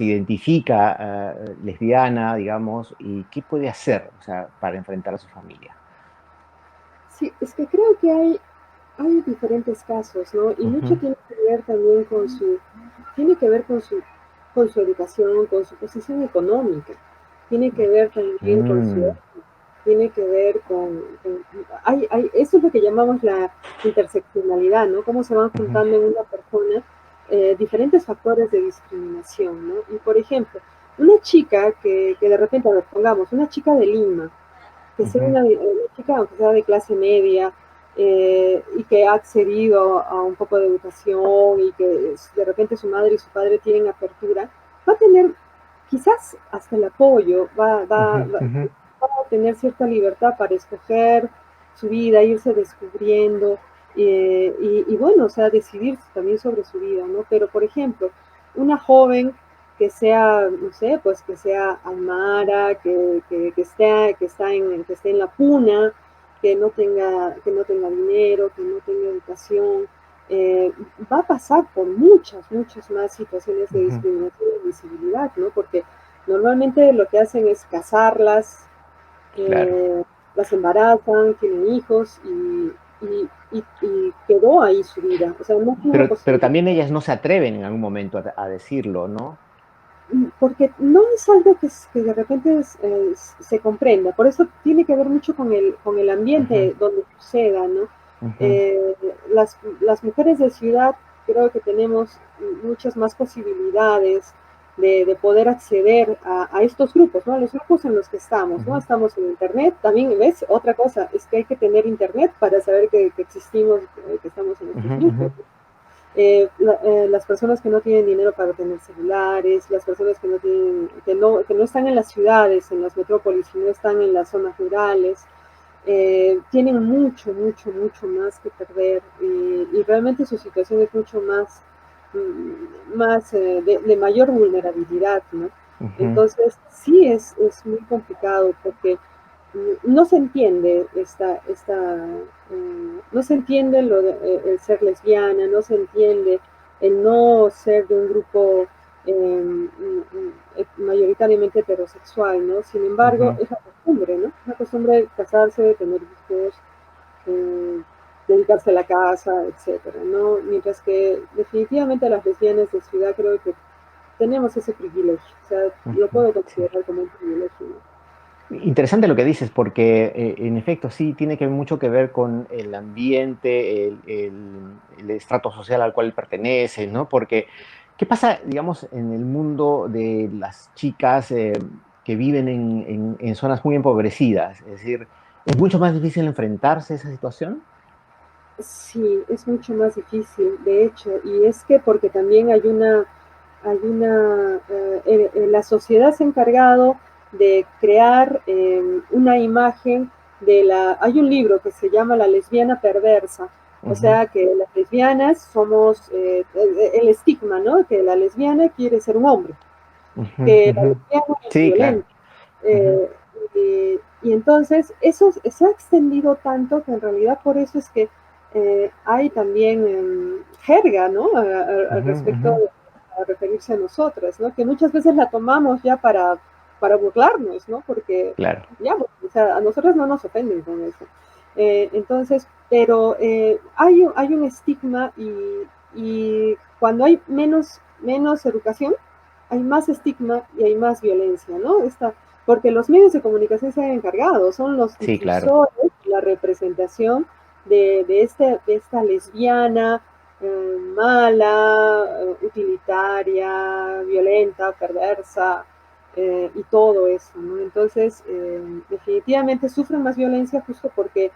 identifica lesbiana, digamos, y qué puede hacer, o sea, para enfrentar a su familia? Sí, es que creo que hay diferentes casos, ¿no? Y mucho Ujú. tiene que ver también tiene que ver con su educación, con su posición económica, tiene que ver también con su, Mm, tiene que ver eso es lo que llamamos la interseccionalidad, ¿no? Cómo se van ujú, juntando en una persona diferentes factores de discriminación, ¿no? Y por ejemplo, una chica que de repente, a ver, pongamos, una chica de Lima, que sea ujú, una chica, aunque sea de clase media, y que ha accedido a un poco de educación y que de repente su madre y su padre tienen apertura, va a tener quizás hasta el apoyo, ujú, ujú, va a tener cierta libertad para escoger su vida, irse descubriendo y bueno, o sea, decidir también sobre su vida, ¿no? Pero, por ejemplo, una joven que sea, no sé, pues que sea Aymara, que esté en la puna, que no tenga dinero, que no tenga educación, eh, va a pasar por muchas más situaciones de ujú. discriminación y visibilidad, ¿no? Porque normalmente lo que hacen es casarlas, Claro. eh, las embarazan, tienen hijos y quedó ahí su vida. O sea, no tuvo Pero posibilidad. también ellas no se atreven en algún momento a decirlo, ¿no? Porque no es algo que de repente se comprenda. Por eso tiene que ver mucho con el Ujú, ambiente donde suceda, ¿no? ujú, Eh, las mujeres de ciudad creo que tenemos muchas más posibilidades de poder acceder a estos grupos, ¿no? A los grupos en los que estamos, ¿no? ujú, Estamos en Internet, también, ¿ves? Otra cosa es que hay que tener Internet para saber que existimos, que estamos en estos ujú, ujú, grupos. Las personas que no tienen dinero para tener celulares, las personas que no tienen, que no están en las ciudades, en las metrópolis, y no están en las zonas rurales, tienen mucho más que perder y realmente su situación es mucho más, más de mayor vulnerabilidad, ¿no? ujú. Entonces, sí es muy complicado porque no se entiende no se entiende el ser lesbiana, no se entiende el no ser de un grupo mayoritariamente heterosexual, ¿no? Sin embargo, Ujú. es la costumbre, ¿no? Es la costumbre de casarse, de tener hijos, eh, dedicarse a la casa, etcétera, ¿no? Mientras que definitivamente las lesbianas de ciudad creo que tenemos ese privilegio, o sea, lo Ujú, puedo sí. considerar como un privilegio, ¿no? Interesante lo que dices, porque en efecto sí tiene que mucho que ver con el ambiente, el estrato social al cual pertenece, ¿no? Porque, ¿qué pasa, digamos, en el mundo de las chicas que viven en zonas muy empobrecidas? Es decir, ¿es mucho más difícil enfrentarse a esa situación? Sí, es mucho más difícil, de hecho, y es que porque también la sociedad se ha encargado de crear una imagen hay un libro que se llama La lesbiana perversa, O sea, que las lesbianas somos el estigma, ¿no? Que la lesbiana quiere ser un hombre, que la lesbiana es Sí, claro. violenta. Eh, y entonces eso se ha extendido tanto que en realidad por eso es que hay también jerga, ¿no? Al respecto a referirse a nosotras, ¿no? Que muchas veces la tomamos ya para burlarnos, ¿no? Porque Claro. ya, o sea, a nosotros no nos ofenden con eso. Entonces, pero hay un estigma y cuando hay menos educación, hay más estigma y hay más violencia, ¿no? Porque los medios de comunicación se han encargado, son los Sí, claro. difusores, la representación de esta lesbiana mala, utilitaria, violenta, perversa, y todo eso, ¿no? Entonces, definitivamente sufren más violencia justo porque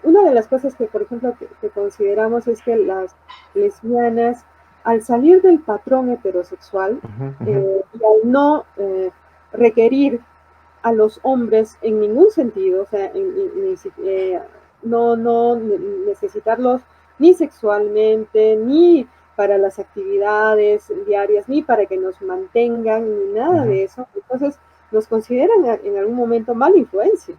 una de las cosas que, por ejemplo, que consideramos es que las lesbianas, al salir del patrón heterosexual y al no requerir a los hombres en ningún sentido, o sea, no necesitarlos ni sexualmente, ni para las actividades diarias, ni para que nos mantengan, ni nada de eso. Entonces, nos consideran en algún momento mala influencia.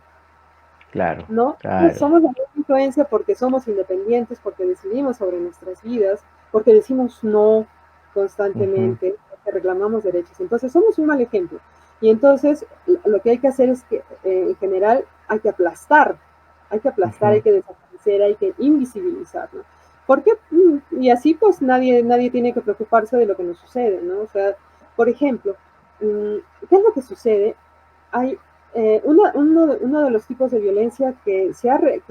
Claro, ¿No? claro. Somos la misma influencia porque somos independientes, porque decidimos sobre nuestras vidas, porque decimos no constantemente, porque reclamamos derechos. Entonces somos un mal ejemplo. Y entonces lo que hay que hacer es que en general hay que aplastar, hay que desaparecer, hay que invisibilizar, ¿no? Porque, y así pues nadie tiene que preocuparse de lo que nos sucede, ¿no? O sea, por ejemplo, ¿qué es lo que sucede? Hay uno de los tipos de violencia que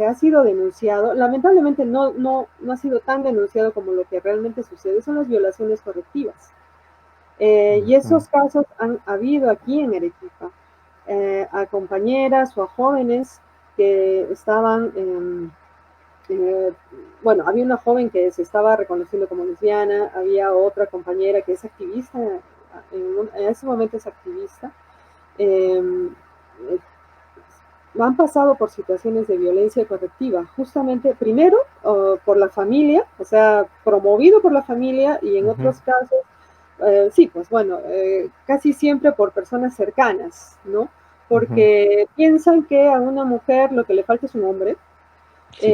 ha sido denunciado, lamentablemente no ha sido tan denunciado como lo que realmente sucede, son las violaciones correctivas. Y esos casos han habido aquí en Arequipa, a compañeras o a jóvenes que estaban, bueno, había una joven que se estaba reconociendo como lesbiana, había otra compañera que es activista, en ese momento es activista, eh, han pasado por situaciones de violencia correctiva, justamente primero por la familia, o sea, promovido por la familia y en otros casos, sí, pues bueno, casi siempre por personas cercanas, ¿no? Porque piensan que a una mujer lo que le falta es un hombre, Sí,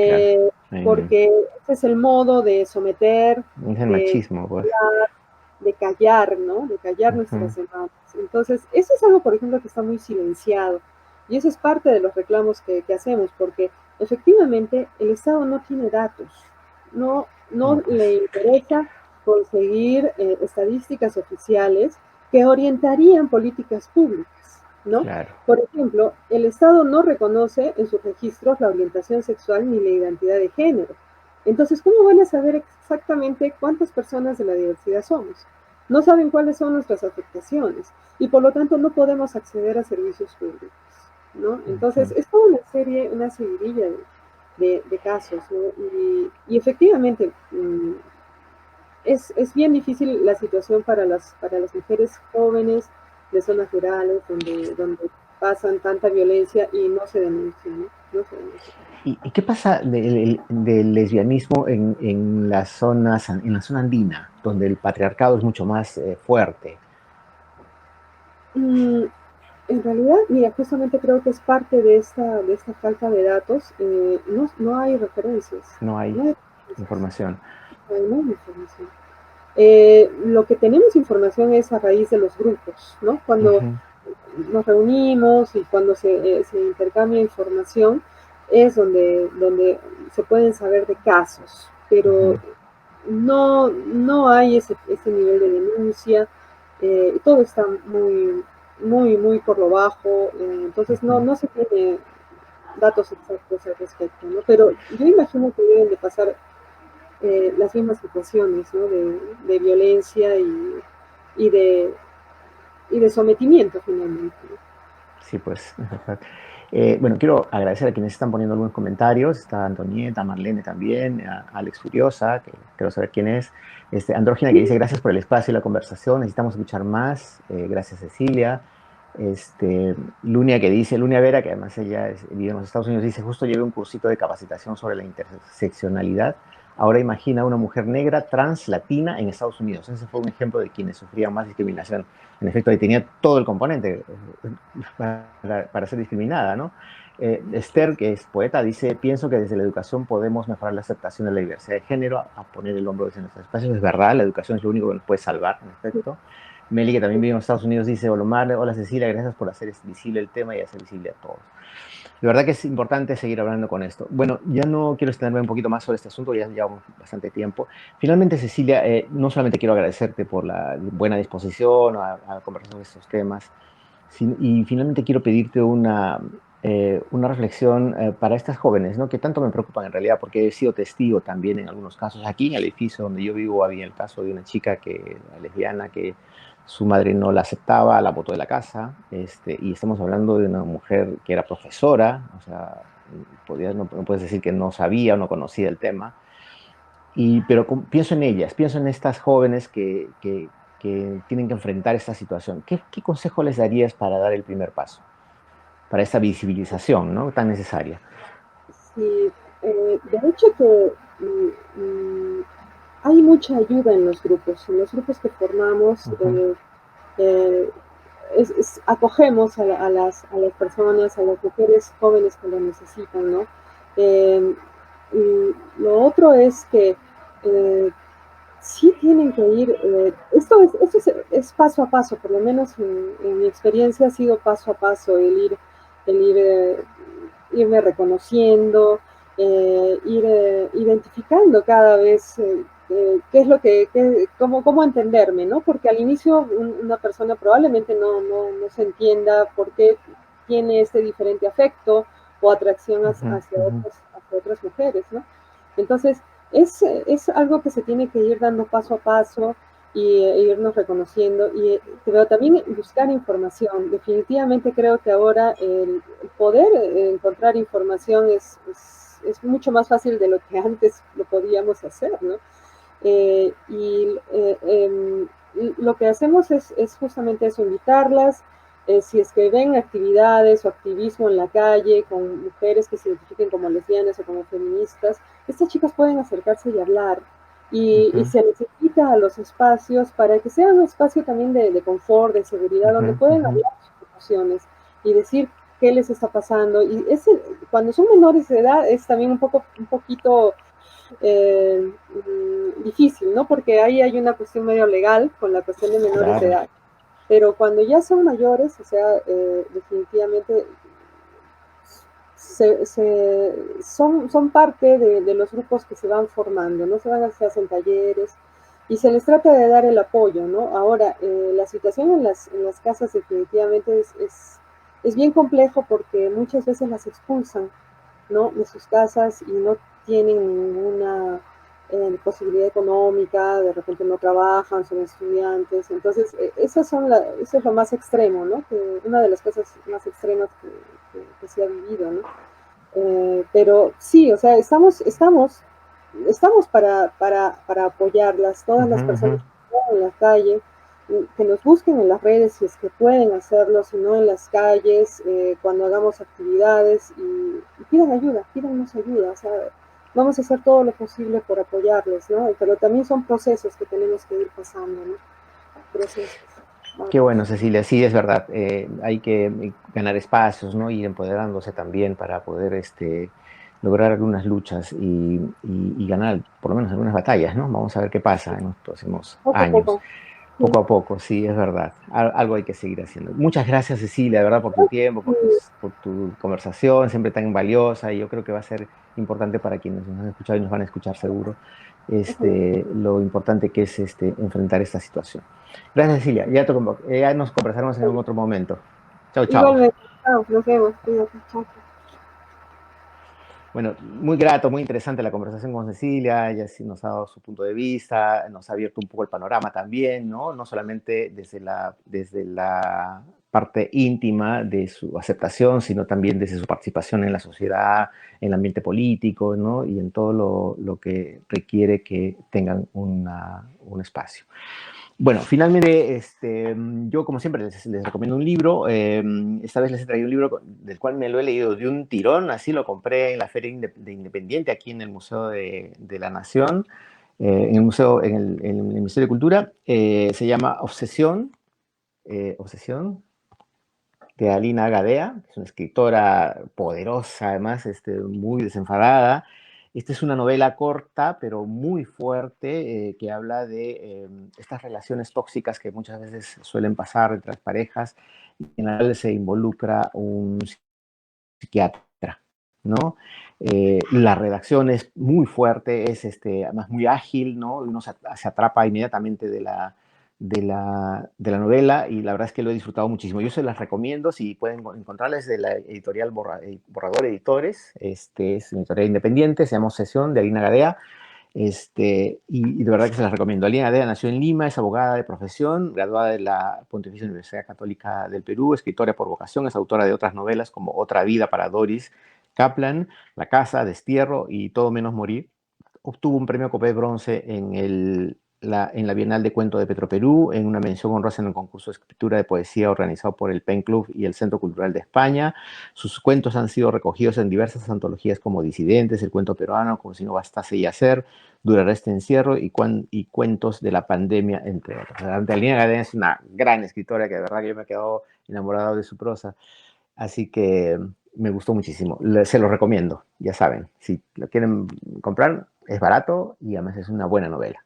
claro. porque ese es el modo de someter, Es el de, machismo, pues. de callar, ¿no? De callar nuestras demandas. Entonces, eso es algo, por ejemplo, que está muy silenciado. Y eso es parte de los reclamos que hacemos, porque efectivamente el Estado no tiene datos, no No, pues, le interesa conseguir estadísticas oficiales que orientarían políticas públicas, ¿no? claro. Por ejemplo, el Estado no reconoce en sus registros la orientación sexual ni la identidad de género. Entonces, ¿cómo van a saber exactamente cuántas personas de la diversidad somos? No saben cuáles son nuestras afectaciones y por lo tanto no podemos acceder a servicios públicos, ¿no? Entonces, es toda una seguidilla de casos, ¿no? Y efectivamente, es bien difícil la situación para las mujeres jóvenes de zonas rurales donde pasan tanta violencia y no se denuncia, ¿no? No se denuncia. ¿Y qué pasa del lesbianismo en las zonas, en la zona andina, donde el patriarcado es mucho más fuerte? Mm, En realidad, mira, justamente creo que es parte de esta falta de datos. No hay referencias, No no hay hay referencias, información. no hay información. Lo que tenemos información es a raíz de los grupos, ¿no? Cuando nos reunimos y cuando se intercambia información es donde se pueden saber de casos, pero no hay ese nivel de denuncia, todo está muy por lo bajo, entonces no se tiene datos exactos al respecto, ¿no? Pero yo imagino que deben de pasar las mismas situaciones, ¿no? De violencia y, de, y de sometimiento finalmente, ¿no? Sí, pues, es verdad. Bueno, quiero agradecer a quienes están poniendo algunos comentarios. Está Antonieta, Marlene también, a Alex Furiosa, que quiero saber quién es. Andrógina, que dice gracias por el espacio y la conversación. Necesitamos escuchar más. Gracias, Cecilia. Lunia que dice, Lunia Vera, que además ella vive en los Estados Unidos, dice, justo llevé un cursito de capacitación sobre la interseccionalidad. Ahora imagina a una mujer negra, trans, latina en Estados Unidos. Ese fue un ejemplo de quienes sufrían más discriminación. En efecto, ahí tenía todo el componente para ser discriminada, ¿no? Esther, que es poeta, dice, pienso que desde la educación podemos mejorar la aceptación de la diversidad de género, a poner el hombro desde nuestros espacios. Es verdad, la educación es lo único que nos puede salvar, en efecto. Meli, que también vive en los Estados Unidos, dice, hola Cecilia, gracias por hacer visible el tema y hacer visible a todos. La verdad que es importante seguir hablando con esto. Bueno, ya no quiero extenderme un poquito más sobre este asunto, ya llevamos bastante tiempo. Finalmente, Cecilia, no solamente quiero agradecerte por la buena disposición a conversar sobre estos temas, y finalmente quiero pedirte una reflexión para estas jóvenes, ¿no? Que tanto me preocupan en realidad, porque he sido testigo también en algunos casos. Aquí en el edificio donde yo vivo había el caso de una chica lesbiana que su madre no la aceptaba, la botó de la casa, y estamos hablando de una mujer que era profesora, o sea, no puedes decir que no sabía o no conocía el tema, pero pienso en ellas, pienso en estas jóvenes que tienen que enfrentar esta situación. ¿Qué consejo les darías para dar el primer paso, para esta visibilización, ¿no? Tan necesaria? Sí, de hecho que hay mucha ayuda en los grupos que formamos. Eh, Acogemos a las personas, a las mujeres jóvenes que lo necesitan, ¿no? Eh, lo otro es que sí tienen que ir, esto es paso a paso, por lo menos en mi experiencia ha sido paso a paso el ir irme reconociendo, ir identificando cada vez qué es lo cómo entenderme, ¿no? Porque al inicio una persona probablemente no se entienda por qué tiene este diferente afecto o atracción hacia otras mujeres, ¿no? Entonces, es algo que se tiene que ir dando paso a paso e irnos reconociendo, pero también buscar información. Definitivamente creo que ahora el poder encontrar información es mucho más fácil de lo que antes lo podíamos hacer, ¿no? Lo que hacemos es justamente eso, invitarlas, si es que ven actividades o activismo en la calle con mujeres que se identifiquen como lesbianas o como feministas, estas chicas pueden acercarse y hablar. Y se necesita a los espacios para que sea un espacio también de confort, de seguridad, donde pueden hablar sus emociones y decir qué les está pasando. Y cuando son menores de edad es también un poquito difícil, ¿no? Porque ahí hay una cuestión medio legal con la cuestión de menores Claro. de edad. Pero cuando ya son mayores, o sea, definitivamente son parte de los grupos que se van formando, ¿no? Se hacen talleres y se les trata de dar el apoyo, ¿no? Ahora, la situación en las casas definitivamente es bien complejo porque muchas veces las expulsan, ¿no? De sus casas y no tienen ninguna posibilidad económica, de repente no trabajan, son estudiantes. Entonces, eso es lo más extremo, ¿no? Una de las cosas más extremas que se ha vivido, ¿no? Pero sí, o sea, estamos para apoyarlas, todas las personas que están en la calle, que nos busquen en las redes si es que pueden hacerlo, si no en las calles, cuando hagamos actividades y pidan ayuda, pídanos ayuda, o sea, vamos a hacer todo lo posible por apoyarles, ¿no? Pero también son procesos que tenemos que ir pasando, ¿no? Procesos. Qué bueno, Cecilia, sí, es verdad. Hay que ganar espacios, ¿no? Ir empoderándose también para poder lograr algunas luchas y ganar por lo menos algunas batallas, ¿no? Vamos a ver qué pasa en los próximos Poco a años. poco. Poco a poco, sí, es verdad. Algo hay que seguir haciendo. Muchas gracias, Cecilia, de verdad, por tu tiempo, por tu conversación, siempre tan valiosa, y yo creo que va a ser importante para quienes nos han escuchado y nos van a escuchar seguro, lo importante que es enfrentar esta situación. Gracias, Cecilia. Ya nos conversaremos en algún otro momento. Chao, chao. Igualmente, chao, nos vemos, cuídate, chao. Bueno, muy grato, muy interesante la conversación con Cecilia, ella sí nos ha dado su punto de vista, nos ha abierto un poco el panorama también, ¿no? No solamente desde la parte íntima de su aceptación, sino también desde su participación en la sociedad, en el ambiente político, ¿no? Y en todo lo que requiere que tengan un espacio. Bueno, finalmente, yo como siempre les recomiendo un libro. Esta vez les he traído un libro del cual me lo he leído de un tirón, así lo compré en la Feria de Independiente, aquí en el Museo de la Nación, en el Museo, en el Ministerio de Cultura. Se llama Obsesión, de Alina Gadea, que es una escritora poderosa, además, muy desenfadada. Esta es una novela corta, pero muy fuerte, que habla de estas relaciones tóxicas que muchas veces suelen pasar entre las parejas, y en la cual se involucra un psiquiatra, ¿no? La redacción es muy fuerte, es además muy ágil, ¿no? Uno se atrapa inmediatamente de la novela y la verdad es que lo he disfrutado muchísimo. Yo se las recomiendo, si pueden encontrarles de la editorial Borrador Editores, es una editorial independiente, se llama Obsesión, de Alina Gadea, y de verdad que se las recomiendo. Alina Gadea nació en Lima, es abogada de profesión, graduada de la Pontificia Universidad Católica del Perú, escritora por vocación, es autora de otras novelas como Otra vida para Doris Kaplan, La casa, Destierro y Todo menos morir. Obtuvo un premio Copé Bronce en la Bienal de Cuento de Petroperú, en una mención honrosa en el concurso de escritura de poesía organizado por el Pen Club y el Centro Cultural de España. Sus cuentos han sido recogidos en diversas antologías como Disidentes, El cuento peruano, Como si no bastase y hacer, Durará este encierro y cuentos de la pandemia, entre otros. Alina Gadea es una gran escritora que de verdad que yo me he quedado enamorado de su prosa. Así que me gustó muchísimo. Se lo recomiendo, ya saben. Si lo quieren comprar, es barato y además es una buena novela.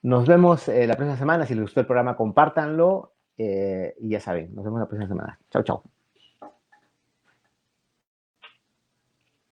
Nos vemos la próxima semana. Si les gustó el programa, compártanlo. Y ya saben, nos vemos la próxima semana. Chao, chao.